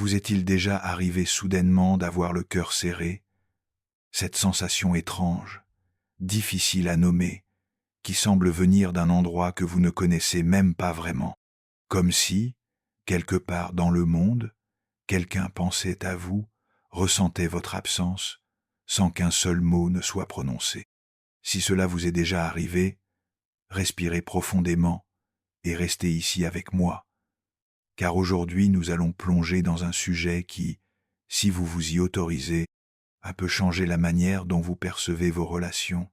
Vous est-il déjà arrivé soudainement d'avoir le cœur serré, cette sensation étrange, difficile à nommer, qui semble venir d'un endroit que vous ne connaissez même pas vraiment, comme si, quelque part dans le monde, quelqu'un pensait à vous, ressentait votre absence, sans qu'un seul mot ne soit prononcé. Si cela vous est déjà arrivé, respirez profondément et restez ici avec moi, car aujourd'hui nous allons plonger dans un sujet qui, si vous vous y autorisez, peut changer la manière dont vous percevez vos relations,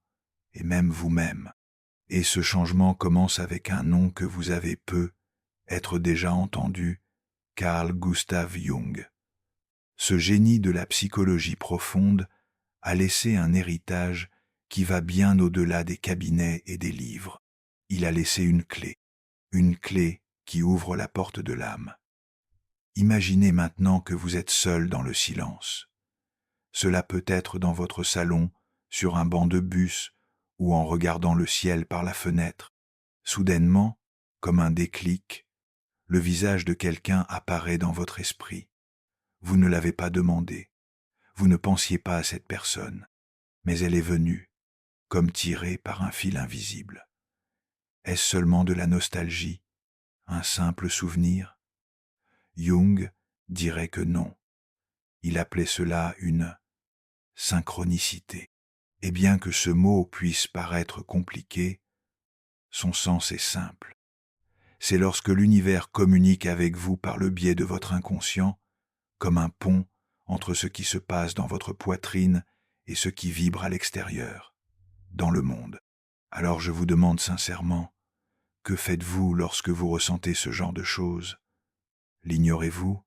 et même vous-même. Et ce changement commence avec un nom que vous avez être déjà entendu, Carl Gustav Jung. Ce génie de la psychologie profonde a laissé un héritage qui va bien au-delà des cabinets et des livres. Il a laissé une clé qui ouvre la porte de l'âme. Imaginez maintenant que vous êtes seul dans le silence. Cela peut être dans votre salon, sur un banc de bus ou en regardant le ciel par la fenêtre. Soudainement, comme un déclic, le visage de quelqu'un apparaît dans votre esprit. Vous ne l'avez pas demandé. Vous ne pensiez pas à cette personne, mais elle est venue, comme tirée par un fil invisible. Est-ce seulement de la nostalgie, un simple souvenir? Jung dirait que non. Il appelait cela une synchronicité. Et bien que ce mot puisse paraître compliqué, son sens est simple. C'est lorsque l'univers communique avec vous par le biais de votre inconscient, comme un pont entre ce qui se passe dans votre poitrine et ce qui vibre à l'extérieur, dans le monde. Alors je vous demande sincèrement, que faites-vous lorsque vous ressentez ce genre de choses? L'ignorez-vous?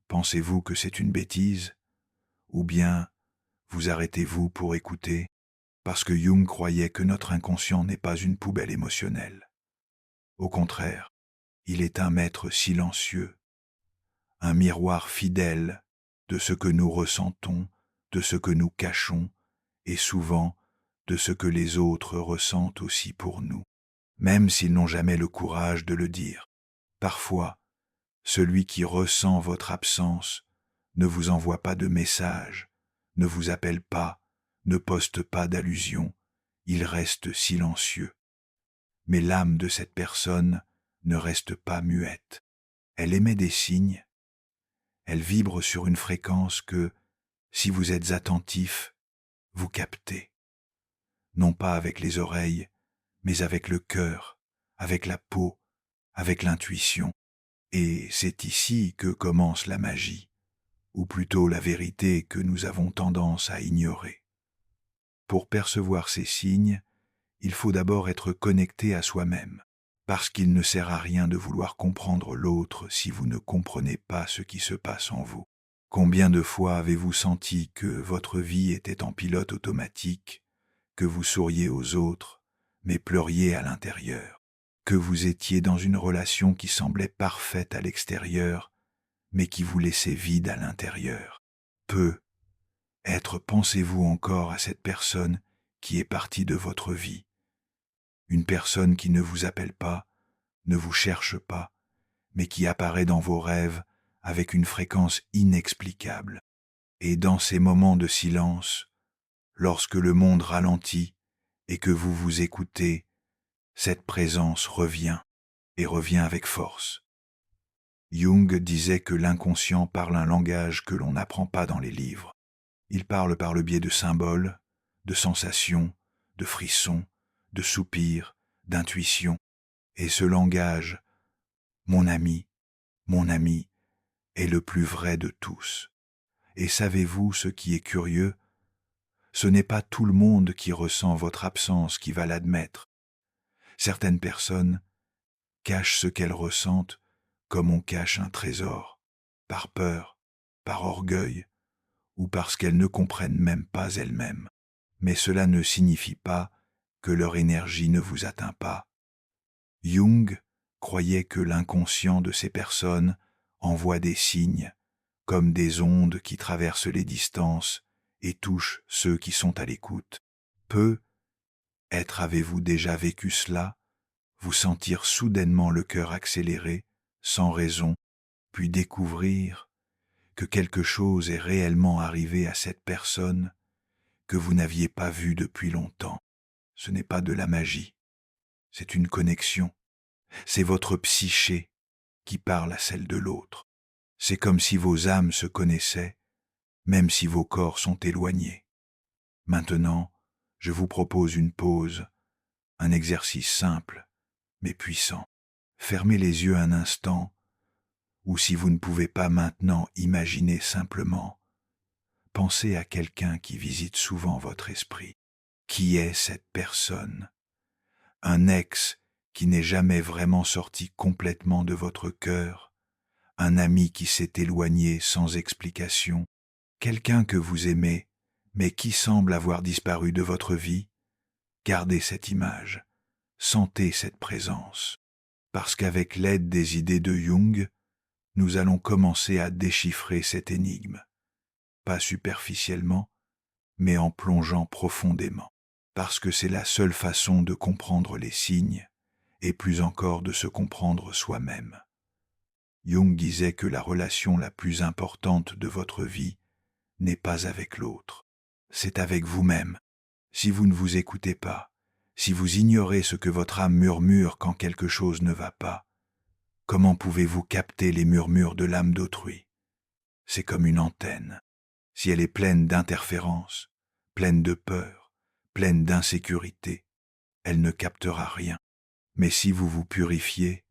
Pensez-vous que c'est une bêtise? Ou bien vous arrêtez-vous pour écouter? Parce que Jung croyait que notre inconscient n'est pas une poubelle émotionnelle. Au contraire, il est un maître silencieux, un miroir fidèle de ce que nous ressentons, de ce que nous cachons, et souvent de ce que les autres ressentent aussi pour nous, même s'ils n'ont jamais le courage de le dire. Parfois, celui qui ressent votre absence ne vous envoie pas de message, ne vous appelle pas, ne poste pas d'allusion, il reste silencieux. Mais l'âme de cette personne ne reste pas muette. Elle émet des signes, elle vibre sur une fréquence que, si vous êtes attentif, vous captez. Non pas avec les oreilles, mais avec le cœur, avec la peau, avec l'intuition. Et c'est ici que commence la magie, ou plutôt la vérité que nous avons tendance à ignorer. Pour percevoir ces signes, il faut d'abord être connecté à soi-même, parce qu'il ne sert à rien de vouloir comprendre l'autre si vous ne comprenez pas ce qui se passe en vous. Combien de fois avez-vous senti que votre vie était en pilote automatique, que vous souriez aux autres, mais pleuriez à l'intérieur, que vous étiez dans une relation qui semblait parfaite à l'extérieur, mais qui vous laissait vide à l'intérieur? Pensez-vous encore à cette personne qui est partie de votre vie? Une personne qui ne vous appelle pas, ne vous cherche pas, mais qui apparaît dans vos rêves avec une fréquence inexplicable. Et dans ces moments de silence, lorsque le monde ralentit et que vous vous écoutez, cette présence revient, et revient avec force. Jung disait que l'inconscient parle un langage que l'on n'apprend pas dans les livres. Il parle par le biais de symboles, de sensations, de frissons, de soupirs, d'intuitions. Et ce langage, mon ami, est le plus vrai de tous. Et savez-vous ce qui est curieux? Ce n'est pas tout le monde qui ressent votre absence qui va l'admettre. Certaines personnes cachent ce qu'elles ressentent comme on cache un trésor, par peur, par orgueil, ou parce qu'elles ne comprennent même pas elles-mêmes. Mais cela ne signifie pas que leur énergie ne vous atteint pas. Jung croyait que l'inconscient de ces personnes envoie des signes, comme des ondes qui traversent les distances et touchent ceux qui sont à l'écoute. Avez-vous déjà vécu cela, vous sentir soudainement le cœur accéléré, sans raison, puis découvrir que quelque chose est réellement arrivé à cette personne que vous n'aviez pas vue depuis longtemps. Ce n'est pas de la magie, c'est une connexion. C'est votre psyché qui parle à celle de l'autre. C'est comme si vos âmes se connaissaient, même si vos corps sont éloignés. Maintenant, je vous propose une pause, un exercice simple, mais puissant. Fermez les yeux un instant, ou si vous ne pouvez pas maintenant imaginer simplement, pensez à quelqu'un qui visite souvent votre esprit. Qui est cette personne? Un ex qui n'est jamais vraiment sorti complètement de votre cœur, un ami qui s'est éloigné sans explication, quelqu'un que vous aimez, mais qui semble avoir disparu de votre vie. Gardez cette image, sentez cette présence, parce qu'avec l'aide des idées de Jung, nous allons commencer à déchiffrer cette énigme, pas superficiellement, mais en plongeant profondément, parce que c'est la seule façon de comprendre les signes, et plus encore de se comprendre soi-même. Jung disait que la relation la plus importante de votre vie n'est pas avec l'autre, c'est avec vous-même. Si vous ne vous écoutez pas, si vous ignorez ce que votre âme murmure quand quelque chose ne va pas, comment pouvez-vous capter les murmures de l'âme d'autrui? C'est comme une antenne. Si elle est pleine d'interférences, pleine de peur, pleine d'insécurité, elle ne captera rien. Mais si vous vous purifiez,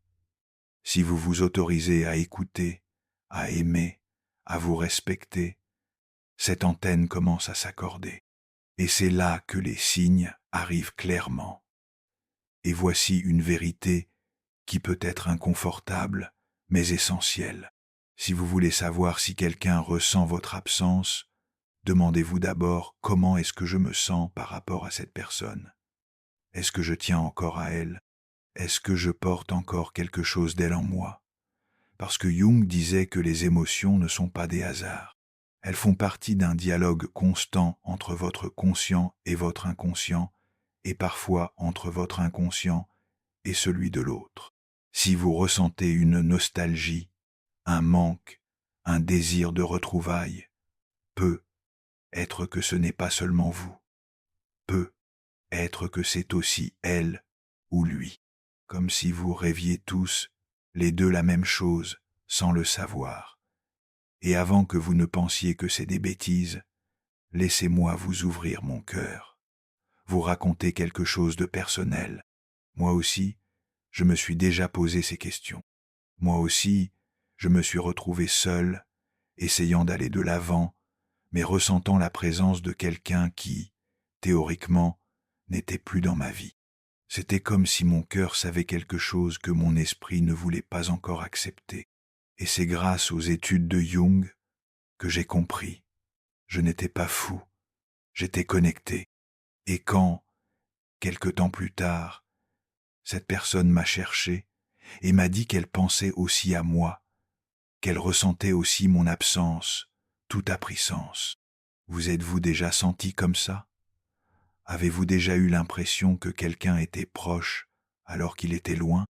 si vous vous autorisez à écouter, à aimer, à vous respecter, cette antenne commence à s'accorder. Et c'est là que les signes arrivent clairement. Et voici une vérité qui peut être inconfortable, mais essentielle. Si vous voulez savoir si quelqu'un ressent votre absence, demandez-vous d'abord comment est-ce que je me sens par rapport à cette personne. Est-ce que je tiens encore à elle? Est-ce que je porte encore quelque chose d'elle en moi? Parce que Jung disait que les émotions ne sont pas des hasards. Elles font partie d'un dialogue constant entre votre conscient et votre inconscient, et parfois entre votre inconscient et celui de l'autre. Si vous ressentez une nostalgie, un manque, un désir de retrouvailles, peut être que ce n'est pas seulement vous. Peut être que c'est aussi elle ou lui. Comme si vous rêviez tous, les deux la même chose, sans le savoir. Et avant que vous ne pensiez que c'est des bêtises, laissez-moi vous ouvrir mon cœur, vous raconter quelque chose de personnel. Moi aussi, je me suis déjà posé ces questions. Moi aussi, je me suis retrouvé seul, essayant d'aller de l'avant, mais ressentant la présence de quelqu'un qui, théoriquement, n'était plus dans ma vie. C'était comme si mon cœur savait quelque chose que mon esprit ne voulait pas encore accepter. Et c'est grâce aux études de Jung que j'ai compris. Je n'étais pas fou, j'étais connecté. Et quand, quelque temps plus tard, cette personne m'a cherché et m'a dit qu'elle pensait aussi à moi, qu'elle ressentait aussi mon absence, tout a pris sens. Vous êtes-vous déjà senti comme ça? Avez-vous déjà eu l'impression que quelqu'un était proche alors qu'il était loin?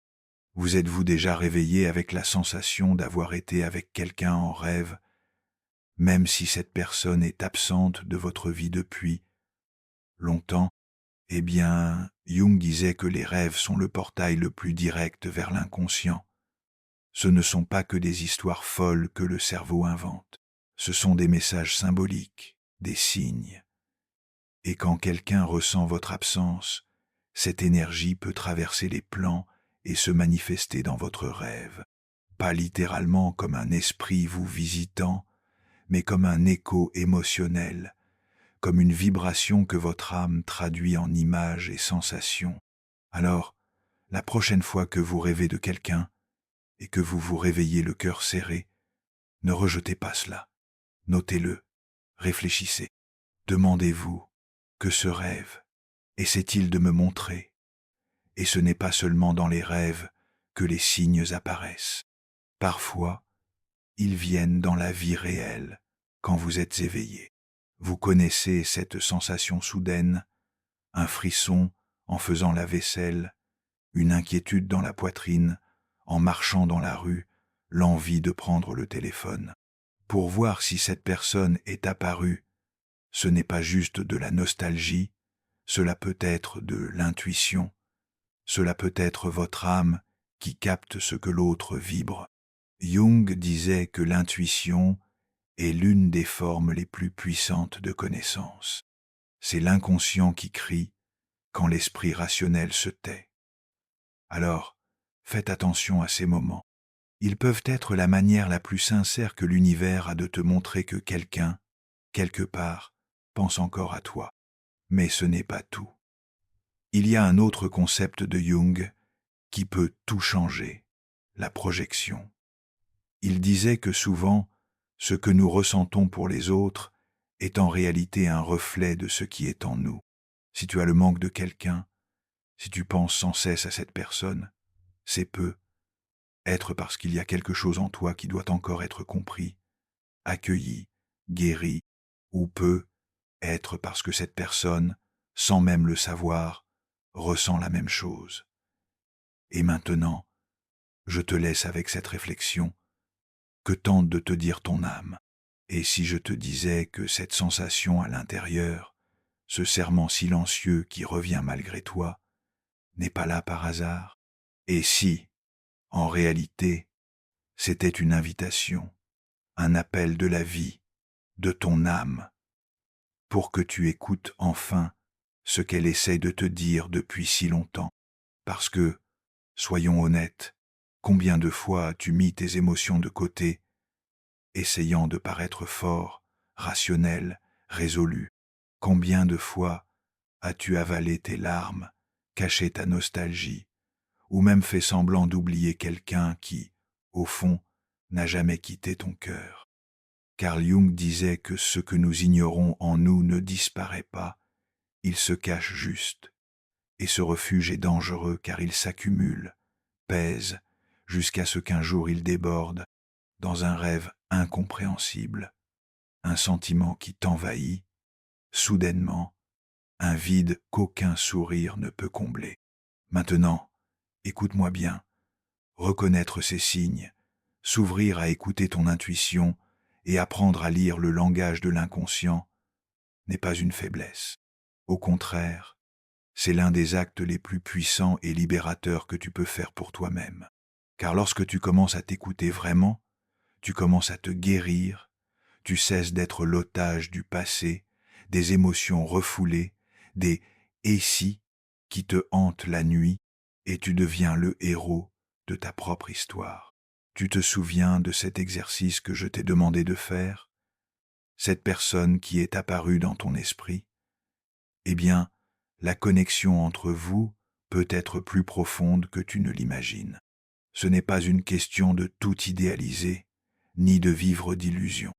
Vous êtes-vous déjà réveillé avec la sensation d'avoir été avec quelqu'un en rêve, même si cette personne est absente de votre vie depuis longtemps? Eh bien, Jung disait que les rêves sont le portail le plus direct vers l'inconscient. Ce ne sont pas que des histoires folles que le cerveau invente. Ce sont des messages symboliques, des signes. Et quand quelqu'un ressent votre absence, cette énergie peut traverser les plans et se manifester dans votre rêve. Pas littéralement comme un esprit vous visitant, mais comme un écho émotionnel, comme une vibration que votre âme traduit en images et sensations. Alors, la prochaine fois que vous rêvez de quelqu'un et que vous vous réveillez le cœur serré, ne rejetez pas cela. Notez-le, réfléchissez. Demandez-vous, que ce rêve essaie-t-il de me montrer? Et ce n'est pas seulement dans les rêves que les signes apparaissent. Parfois, ils viennent dans la vie réelle, quand vous êtes éveillé. Vous connaissez cette sensation soudaine, un frisson en faisant la vaisselle, une inquiétude dans la poitrine, en marchant dans la rue, l'envie de prendre le téléphone. pour voir si cette personne est apparue. Ce n'est pas juste de la nostalgie, cela peut être de l'intuition, cela peut être votre âme qui capte ce que l'autre vibre. Jung disait que l'intuition est l'une des formes les plus puissantes de connaissance. C'est l'inconscient qui crie quand l'esprit rationnel se tait. Alors, faites attention à ces moments. Ils peuvent être la manière la plus sincère que l'univers a de te montrer que quelqu'un, quelque part, pense encore à toi. Mais ce n'est pas tout. Il y a un autre concept de Jung qui peut tout changer, la projection. Il disait que souvent, ce que nous ressentons pour les autres est en réalité un reflet de ce qui est en nous. Si tu as le manque de quelqu'un, si tu penses sans cesse à cette personne, c'est peu être parce qu'il y a quelque chose en toi qui doit encore être compris, accueilli, guéri, ou peut être parce que cette personne, sans même le savoir, ressent la même chose. Et maintenant, je te laisse avec cette réflexion. Que tente de te dire ton âme? Et si je te disais que cette sensation à l'intérieur, ce serrement silencieux qui revient malgré toi, n'est pas là par hasard? Et si, en réalité, c'était une invitation, un appel de la vie, de ton âme, pour que tu écoutes enfin ce qu'elle essaie de te dire depuis si longtemps? Parce que, soyons honnêtes, combien de fois as-tu mis tes émotions de côté, essayant de paraître fort, rationnel, résolu? Combien de fois as-tu avalé tes larmes, caché ta nostalgie, ou même fait semblant d'oublier quelqu'un qui, au fond, n'a jamais quitté ton cœur? Carl Jung disait que ce que nous ignorons en nous ne disparaît pas, il se cache juste. Et ce refuge est dangereux car il s'accumule, pèse, jusqu'à ce qu'un jour il déborde, dans un rêve incompréhensible, un sentiment qui t'envahit, soudainement, un vide qu'aucun sourire ne peut combler. Maintenant, écoute-moi bien, reconnaître ces signes, s'ouvrir à écouter ton intuition et apprendre à lire le langage de l'inconscient n'est pas une faiblesse. Au contraire, c'est l'un des actes les plus puissants et libérateurs que tu peux faire pour toi-même. Car lorsque tu commences à t'écouter vraiment, tu commences à te guérir, tu cesses d'être l'otage du passé, des émotions refoulées, des « et si » qui te hantent la nuit, et tu deviens le héros de ta propre histoire. Tu te souviens de cet exercice que je t'ai demandé de faire? Cette personne qui est apparue dans ton esprit? Eh bien, la connexion entre vous peut être plus profonde que tu ne l'imagines. Ce n'est pas une question de tout idéaliser, ni de vivre d'illusions.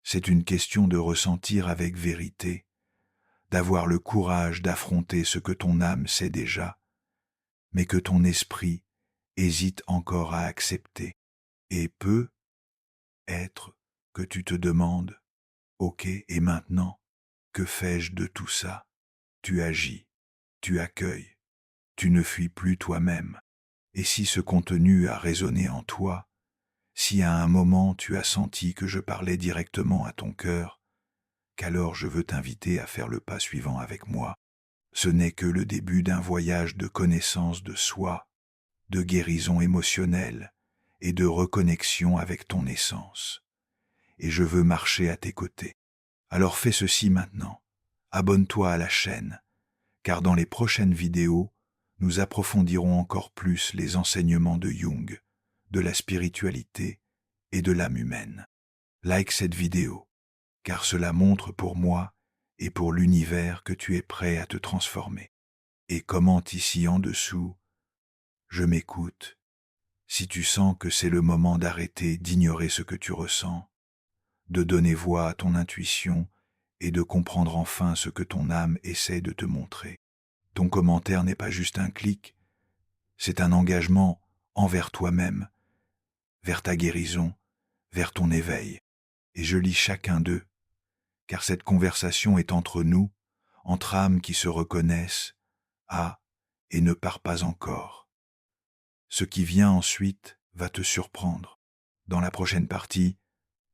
C'est une question de ressentir avec vérité, d'avoir le courage d'affronter ce que ton âme sait déjà, mais que ton esprit hésite encore à accepter. Et peut être que tu te demandes, ok, et maintenant, que fais-je de tout ça? Tu agis, tu accueilles, tu ne fuis plus toi-même. Et si ce contenu a résonné en toi, si à un moment tu as senti que je parlais directement à ton cœur, qu'alors je veux t'inviter à faire le pas suivant avec moi. Ce n'est que le début d'un voyage de connaissance de soi, de guérison émotionnelle et de reconnexion avec ton essence. Et je veux marcher à tes côtés. Alors fais ceci maintenant. Abonne-toi à la chaîne, car dans les prochaines vidéos, nous approfondirons encore plus les enseignements de Jung, de la spiritualité et de l'âme humaine. Like cette vidéo, car cela montre pour moi et pour l'univers que tu es prêt à te transformer. Et commente ici en dessous, je m'écoute, si tu sens que c'est le moment d'arrêter d'ignorer ce que tu ressens, de donner voix à ton intuition et de comprendre enfin ce que ton âme essaie de te montrer. Ton commentaire n'est pas juste un clic, c'est un engagement envers toi-même, vers ta guérison, vers ton éveil. Et je lis chacun d'eux, car cette conversation est entre nous, entre âmes qui se reconnaissent, et ne part pas encore. Ce qui vient ensuite va te surprendre. Dans la prochaine partie,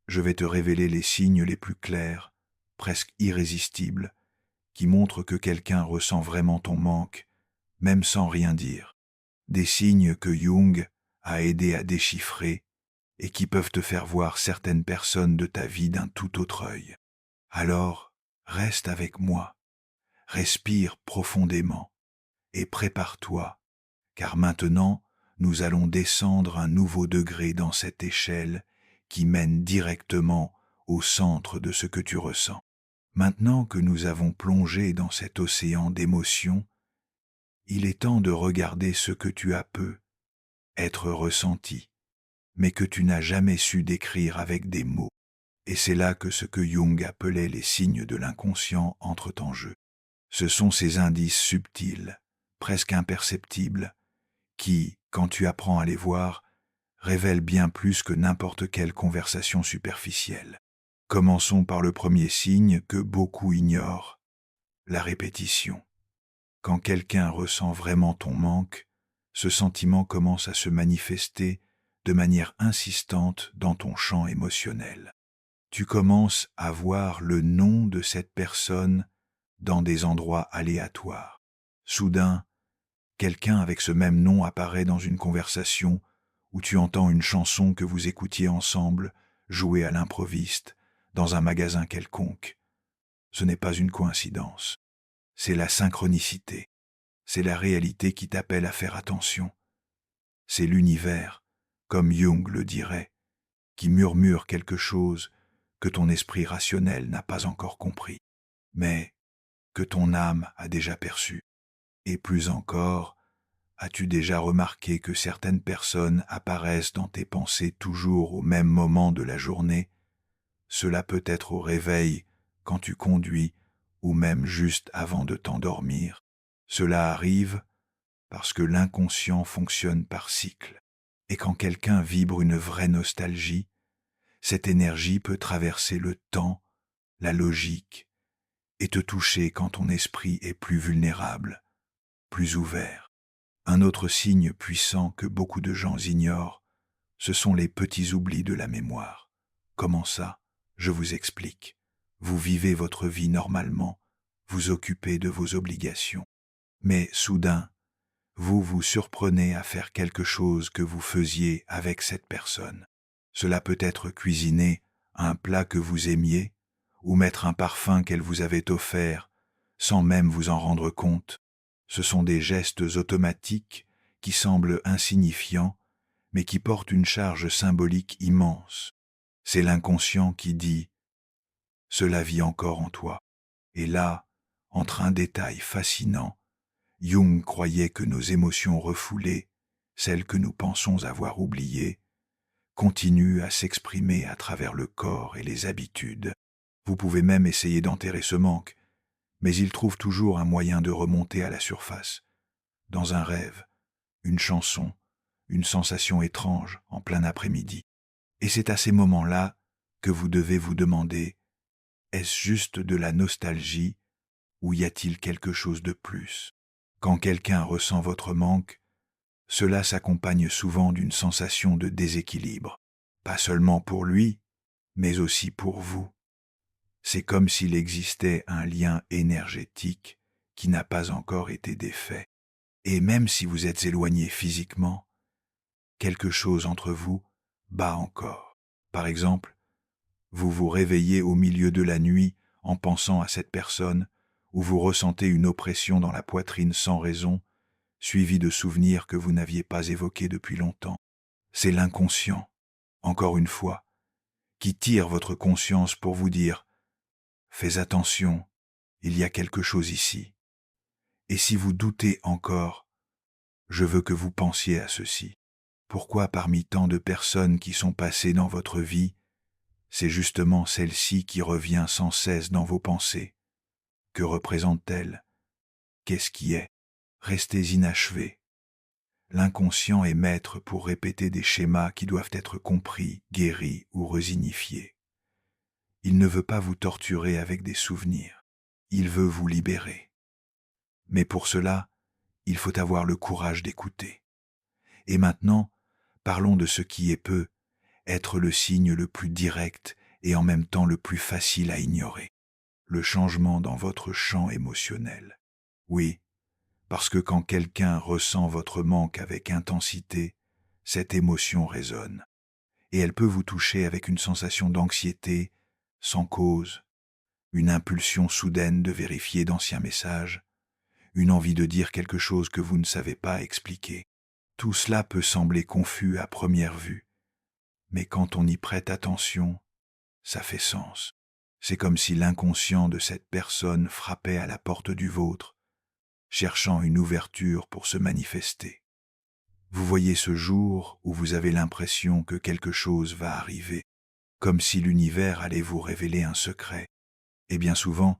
je vais te révéler les signes les plus clairs, presque irrésistibles, qui montrent que quelqu'un ressent vraiment ton manque, même sans rien dire. Des signes que Jung a aidé à déchiffrer et qui peuvent te faire voir certaines personnes de ta vie d'un tout autre œil. Alors, reste avec moi, respire profondément et prépare-toi, car maintenant, nous allons descendre un nouveau degré dans cette échelle qui mène directement au centre de ce que tu ressens. Maintenant que nous avons plongé dans cet océan d'émotions, il est temps de regarder ce que tu as peu être ressenti, mais que tu n'as jamais su décrire avec des mots. Et c'est là que ce que Jung appelait les signes de l'inconscient entrent en jeu. Ce sont ces indices subtils, presque imperceptibles, qui, quand tu apprends à les voir, révèlent bien plus que n'importe quelle conversation superficielle. Commençons par le premier signe que beaucoup ignorent, la répétition. Quand quelqu'un ressent vraiment ton manque, ce sentiment commence à se manifester de manière insistante dans ton champ émotionnel. Tu commences à voir le nom de cette personne dans des endroits aléatoires. Soudain, quelqu'un avec ce même nom apparaît dans une conversation où tu entends une chanson que vous écoutiez ensemble, jouée à l'improviste, dans un magasin quelconque. Ce n'est pas une coïncidence, c'est la synchronicité, c'est la réalité qui t'appelle à faire attention. C'est l'univers, comme Jung le dirait, qui murmure quelque chose que ton esprit rationnel n'a pas encore compris, mais que ton âme a déjà perçu. Et plus encore, as-tu déjà remarqué que certaines personnes apparaissent dans tes pensées toujours au même moment de la journée? Cela peut être au réveil, quand tu conduis, ou même juste avant de t'endormir. Cela arrive parce que l'inconscient fonctionne par cycle. Et quand quelqu'un vibre une vraie nostalgie, cette énergie peut traverser le temps, la logique, et te toucher quand ton esprit est plus vulnérable, plus ouvert. Un autre signe puissant que beaucoup de gens ignorent, ce sont les petits oublis de la mémoire. Comment ça? Je vous explique. Vous vivez votre vie normalement, vous occupez de vos obligations. Mais soudain, vous vous surprenez à faire quelque chose que vous faisiez avec cette personne. Cela peut être cuisiner un plat que vous aimiez, ou mettre un parfum qu'elle vous avait offert, sans même vous en rendre compte. Ce sont des gestes automatiques qui semblent insignifiants, mais qui portent une charge symbolique immense. C'est l'inconscient qui dit « Cela vit encore en toi ». Et là, entre un détail fascinant, Jung croyait que nos émotions refoulées, celles que nous pensons avoir oubliées, continuent à s'exprimer à travers le corps et les habitudes. Vous pouvez même essayer d'enterrer ce manque, mais il trouve toujours un moyen de remonter à la surface. Dans un rêve, une chanson, une sensation étrange en plein après-midi. Et c'est à ces moments-là que vous devez vous demander, est-ce juste de la nostalgie ou y a-t-il quelque chose de plus? Quand quelqu'un ressent votre manque, cela s'accompagne souvent d'une sensation de déséquilibre, pas seulement pour lui, mais aussi pour vous. C'est comme s'il existait un lien énergétique qui n'a pas encore été défait. Et même si vous êtes éloigné physiquement, quelque chose entre vous bat encore. Par exemple, vous vous réveillez au milieu de la nuit en pensant à cette personne, ou vous ressentez une oppression dans la poitrine sans raison, suivie de souvenirs que vous n'aviez pas évoqués depuis longtemps. C'est l'inconscient, encore une fois, qui tire votre conscience pour vous dire « Fais attention, il y a quelque chose ici ». Et si vous doutez encore, je veux que vous pensiez à ceci. Pourquoi parmi tant de personnes qui sont passées dans votre vie, c'est justement celle-ci qui revient sans cesse dans vos pensées? Que représente-t-elle? Qu'est-ce qui est? Restez inachevés. L'inconscient est maître pour répéter des schémas qui doivent être compris, guéris ou resignifiés. Il ne veut pas vous torturer avec des souvenirs. Il veut vous libérer. Mais pour cela, il faut avoir le courage d'écouter. Et maintenant, parlons de ce qui est peu, être le signe le plus direct et en même temps le plus facile à ignorer. Le changement dans votre champ émotionnel. Oui, parce que quand quelqu'un ressent votre manque avec intensité, cette émotion résonne. Et elle peut vous toucher avec une sensation d'anxiété, sans cause, une impulsion soudaine de vérifier d'anciens messages, une envie de dire quelque chose que vous ne savez pas expliquer. Tout cela peut sembler confus à première vue, mais quand on y prête attention, ça fait sens. C'est comme si l'inconscient de cette personne frappait à la porte du vôtre, cherchant une ouverture pour se manifester. Vous voyez ce jour où vous avez l'impression que quelque chose va arriver, comme si l'univers allait vous révéler un secret. Et bien souvent,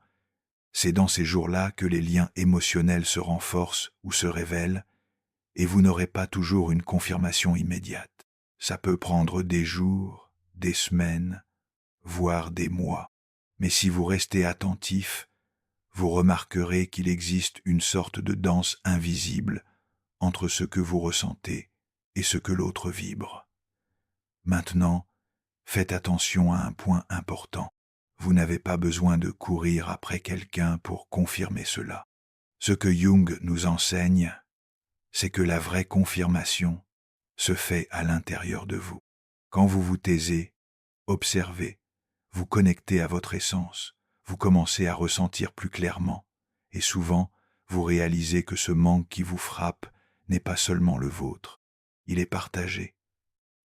c'est dans ces jours-là que les liens émotionnels se renforcent ou se révèlent, et vous n'aurez pas toujours une confirmation immédiate. Ça peut prendre des jours, des semaines, voire des mois. Mais si vous restez attentif, vous remarquerez qu'il existe une sorte de danse invisible entre ce que vous ressentez et ce que l'autre vibre. Maintenant, faites attention à un point important. Vous n'avez pas besoin de courir après quelqu'un pour confirmer cela. Ce que Jung nous enseigne, c'est que la vraie confirmation se fait à l'intérieur de vous. Quand vous vous taisez, observez, vous connectez à votre essence, vous commencez à ressentir plus clairement, et souvent, vous réalisez que ce manque qui vous frappe n'est pas seulement le vôtre, il est partagé,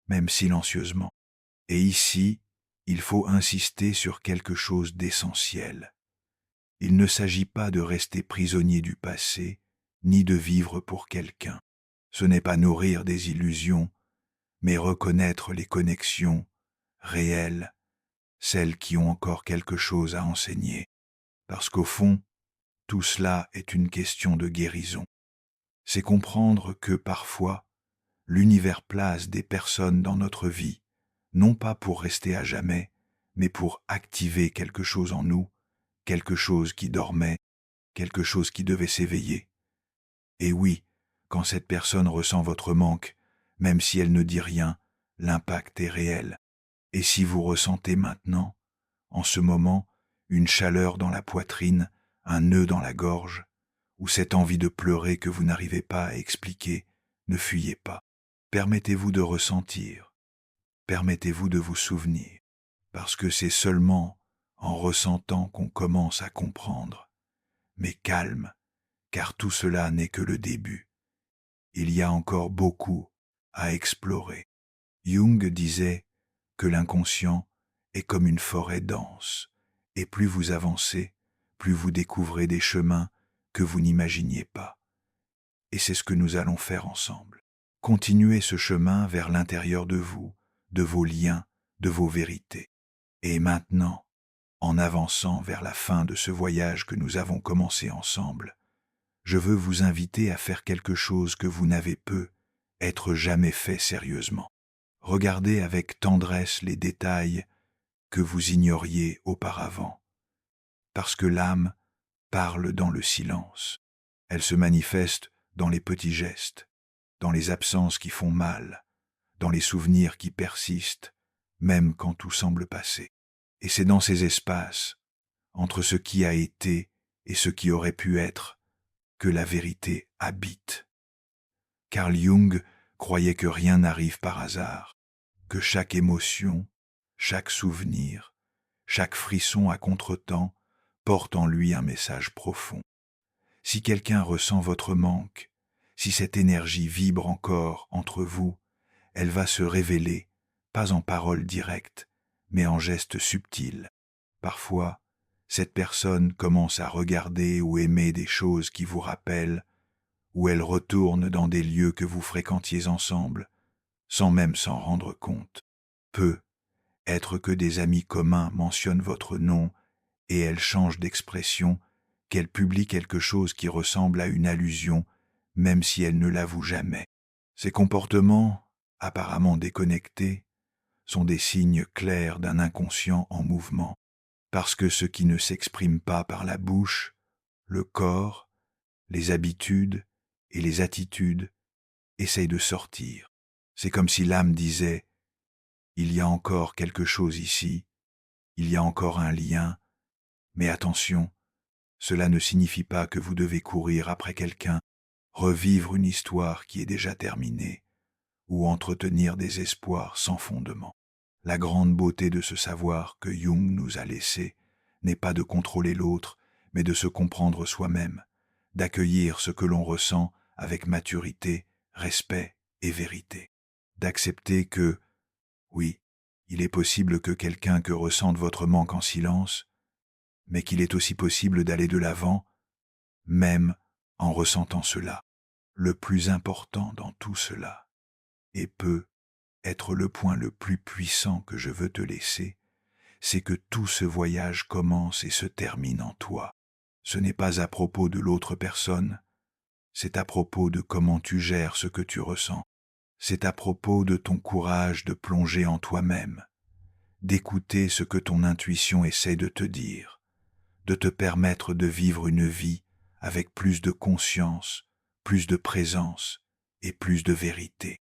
même silencieusement. Et ici, il faut insister sur quelque chose d'essentiel. Il ne s'agit pas de rester prisonnier du passé, ni de vivre pour quelqu'un. Ce n'est pas nourrir des illusions, mais reconnaître les connexions réelles, celles qui ont encore quelque chose à enseigner. Parce qu'au fond, tout cela est une question de guérison. C'est comprendre que parfois, l'univers place des personnes dans notre vie, non pas pour rester à jamais, mais pour activer quelque chose en nous, quelque chose qui dormait, quelque chose qui devait s'éveiller. Et oui, quand cette personne ressent votre manque, même si elle ne dit rien, l'impact est réel. Et si vous ressentez maintenant, en ce moment, une chaleur dans la poitrine, un nœud dans la gorge, ou cette envie de pleurer que vous n'arrivez pas à expliquer, ne fuyez pas. Permettez-vous de ressentir, permettez-vous de vous souvenir, parce que c'est seulement en ressentant qu'on commence à comprendre. Mais calme, car tout cela n'est que le début. Il y a encore beaucoup à explorer. Jung disait que l'inconscient est comme une forêt dense, et plus vous avancez, plus vous découvrez des chemins que vous n'imaginiez pas. Et c'est ce que nous allons faire ensemble. Continuez ce chemin vers l'intérieur de vous, de vos liens, de vos vérités. Et maintenant, en avançant vers la fin de ce voyage que nous avons commencé ensemble, je veux vous inviter à faire quelque chose que vous n'avez être jamais fait sérieusement. Regardez avec tendresse les détails que vous ignoriez auparavant, parce que l'âme parle dans le silence. Elle se manifeste dans les petits gestes, dans les absences qui font mal, dans les souvenirs qui persistent, même quand tout semble passer. Et c'est dans ces espaces, entre ce qui a été et ce qui aurait pu être, que la vérité habite. Carl Jung croyait que rien n'arrive par hasard, que chaque émotion, chaque souvenir, chaque frisson à contretemps porte en lui un message profond. Si quelqu'un ressent votre manque, si cette énergie vibre encore entre vous, elle va se révéler, pas en paroles directes, mais en gestes subtils. Parfois, cette personne commence à regarder ou aimer des choses qui vous rappellent, ou elle retourne dans des lieux que vous fréquentiez ensemble, sans même s'en rendre compte. Peu, être que des amis communs mentionnent votre nom et elle change d'expression, qu'elle publie quelque chose qui ressemble à une allusion, même si elle ne l'avoue jamais. Ces comportements, apparemment déconnectés, sont des signes clairs d'un inconscient en mouvement, parce que ce qui ne s'exprime pas par la bouche, le corps, les habitudes et les attitudes essaye de sortir. C'est comme si l'âme disait « Il y a encore quelque chose ici, il y a encore un lien, mais attention, cela ne signifie pas que vous devez courir après quelqu'un, revivre une histoire qui est déjà terminée, ou entretenir des espoirs sans fondement. La grande beauté de ce savoir que Jung nous a laissé n'est pas de contrôler l'autre, mais de se comprendre soi-même, d'accueillir ce que l'on ressent avec maturité, respect et vérité, d'accepter que, oui, il est possible que quelqu'un que ressente votre manque en silence, mais qu'il est aussi possible d'aller de l'avant, même en ressentant cela. Le plus important dans tout cela, et peut être le point le plus puissant que je veux te laisser, c'est que tout ce voyage commence et se termine en toi. Ce n'est pas à propos de l'autre personne, c'est à propos de comment tu gères ce que tu ressens. C'est à propos de ton courage de plonger en toi-même, d'écouter ce que ton intuition essaie de te dire, de te permettre de vivre une vie avec plus de conscience, plus de présence et plus de vérité.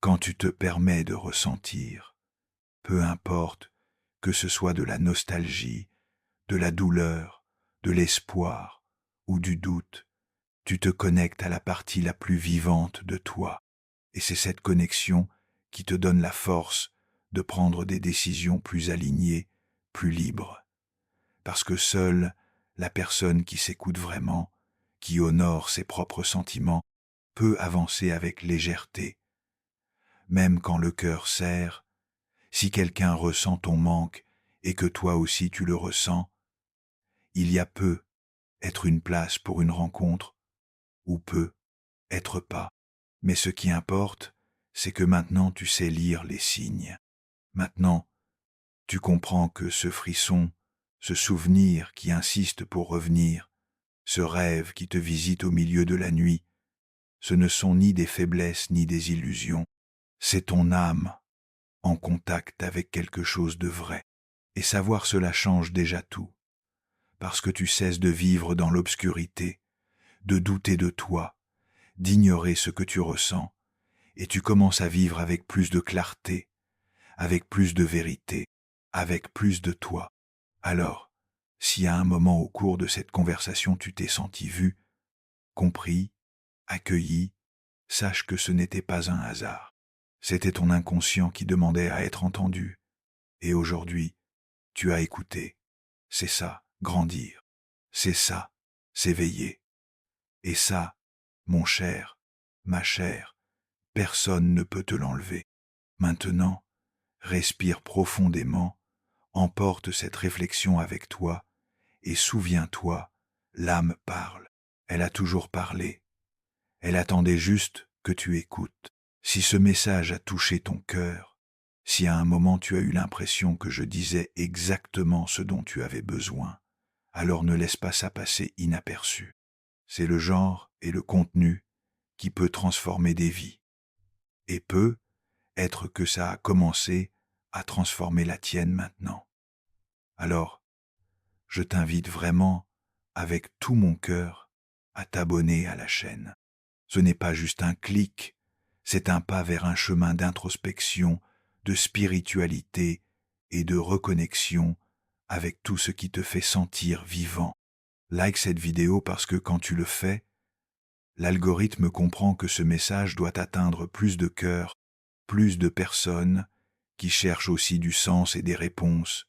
Quand tu te permets de ressentir, peu importe que ce soit de la nostalgie, de la douleur, de l'espoir ou du doute, tu te connectes à la partie la plus vivante de toi. Et c'est cette connexion qui te donne la force de prendre des décisions plus alignées, plus libres. Parce que seule la personne qui s'écoute vraiment, qui honore ses propres sentiments, peut avancer avec légèreté. Même quand le cœur serre, si quelqu'un ressent ton manque et que toi aussi tu le ressens, il y a peut être une place pour une rencontre, ou peut être pas. Mais ce qui importe, c'est que maintenant tu sais lire les signes. Maintenant, tu comprends que ce frisson, ce souvenir qui insiste pour revenir, ce rêve qui te visite au milieu de la nuit, ce ne sont ni des faiblesses ni des illusions, c'est ton âme en contact avec quelque chose de vrai. Et savoir cela change déjà tout, parce que tu cesses de vivre dans l'obscurité, de douter de toi, d'ignorer ce que tu ressens, et tu commences à vivre avec plus de clarté, avec plus de vérité, avec plus de toi. Alors, si à un moment au cours de cette conversation tu t'es senti vu, compris, accueilli, sache que ce n'était pas un hasard. C'était ton inconscient qui demandait à être entendu. Et aujourd'hui, tu as écouté. C'est ça, grandir. C'est ça, s'éveiller. Et ça, mon cher, ma chère, personne ne peut te l'enlever. Maintenant, respire profondément, emporte cette réflexion avec toi, et souviens-toi, l'âme parle. Elle a toujours parlé. Elle attendait juste que tu écoutes. Si ce message a touché ton cœur, si à un moment tu as eu l'impression que je disais exactement ce dont tu avais besoin, alors ne laisse pas ça passer inaperçu. C'est le genre et le contenu qui peut transformer des vies. Et peut être que ça a commencé à transformer la tienne maintenant. Alors, je t'invite vraiment, avec tout mon cœur, à t'abonner à la chaîne. Ce n'est pas juste un clic, c'est un pas vers un chemin d'introspection, de spiritualité et de reconnexion avec tout ce qui te fait sentir vivant. Like cette vidéo parce que quand tu le fais, l'algorithme comprend que ce message doit atteindre plus de cœurs, plus de personnes qui cherchent aussi du sens et des réponses,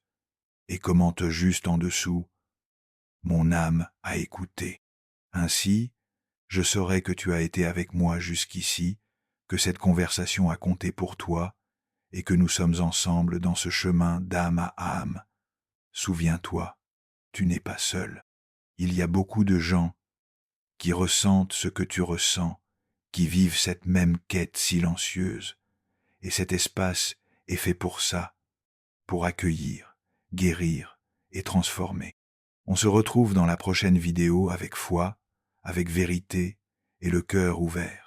et commente juste en dessous « Mon âme a écouté ». Ainsi, je saurai que tu as été avec moi jusqu'ici, que cette conversation a compté pour toi, et que nous sommes ensemble dans ce chemin d'âme à âme. Souviens-toi, tu n'es pas seul. Il y a beaucoup de gens qui ressentent ce que tu ressens, qui vivent cette même quête silencieuse. Et cet espace est fait pour ça, pour accueillir, guérir et transformer. On se retrouve dans la prochaine vidéo avec foi, avec vérité et le cœur ouvert.